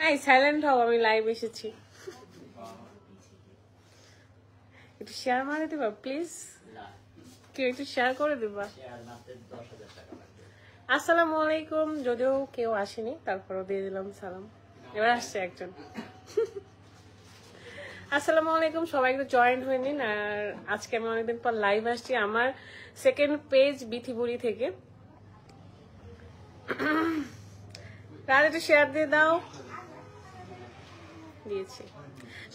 এই সাইলেন্ট হও, আমি লাইভ এসেছি। একটু শেয়ার মারে দিবা প্লিজ, কেউ একটু শেয়ার করে দিবা। আসসালামু আলাইকুম, যদিও কেউ আসেনি তারপরও দিয়ে দিলাম সালাম। এবার আসছে একজন। আসসালামু আলাইকুম, সবাই একটু জয়েন হয়ে নিন। আর আজকে আমি অনেকদিন পর লাইভ আসছি আমার সেকেন্ড পেজ বিথিবুড়ি থেকে। রাত একটু শেয়ার দিয়ে দাও। দিয়েছি,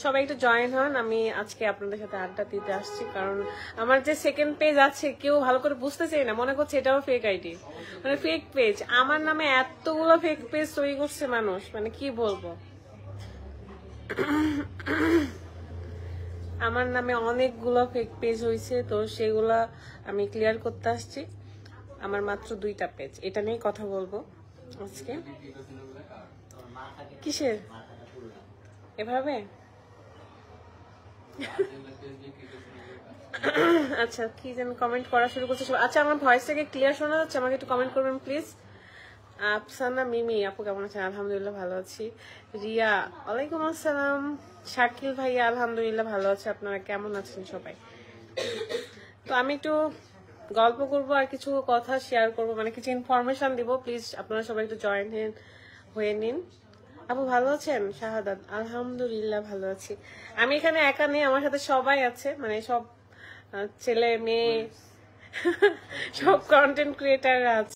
সবাই একটু জয়েন হন। আমি আজকে আপনাদের সাথে আড্ডা দিতে আসছি, কারণ আমার যে সেকেন্ড পেজ আছে কেউ ভালো করে বুঝতে চাই না, মনে করছে এটাও ফেক আইডি, মানে ফেক পেজ। আমার নামে এতগুলো ফেক পেজ তৈরি করছে মানুষ, মানে কি বলবো। আমার নামে অনেকগুলো ফেক পেজ হয়েছে, তো সেগুলা আমি ক্লিয়ার করতে আসছি। আমার মাত্র 2টা পেজ, এটা নিয়ে কথা বলবো আজকে। কিসের এভাবে? আচ্ছা, কি যেন কমেন্ট করা শুরু করছে। আচ্ছা, আমার ভয়েসটাকে ক্লিয়ার শোনা যাচ্ছে? আমাকে একটু কমেন্ট করবেন প্লিজ। আফসানা মিমি আপু কেমন আছেন? আলহামদুলিল্লাহ ভালো আছি। রিয়া ওয়ালাইকুম আসসালাম। শাকিল ভাইয়া আলহামদুলিল্লাহ ভালো আছে। আপনারা কেমন আছেন সবাই? তো আমি একটু গল্প করব আর কিছু কথা শেয়ার করব, মানে কিছু ইনফরমেশন দিব। প্লিজ আপনারা সবাই একটু জয়েন হয়ে নিন। আপু ভালো আছেন? শাহাদাত আলহামদুলিল্লাহ ভালো আছি। আমি এখানে একা নেই, আমার সাথে সবাই আছে, মানে সব ছেলে মেয়ে সব কন্টেন্ট ক্রিয়েটাররা আছে।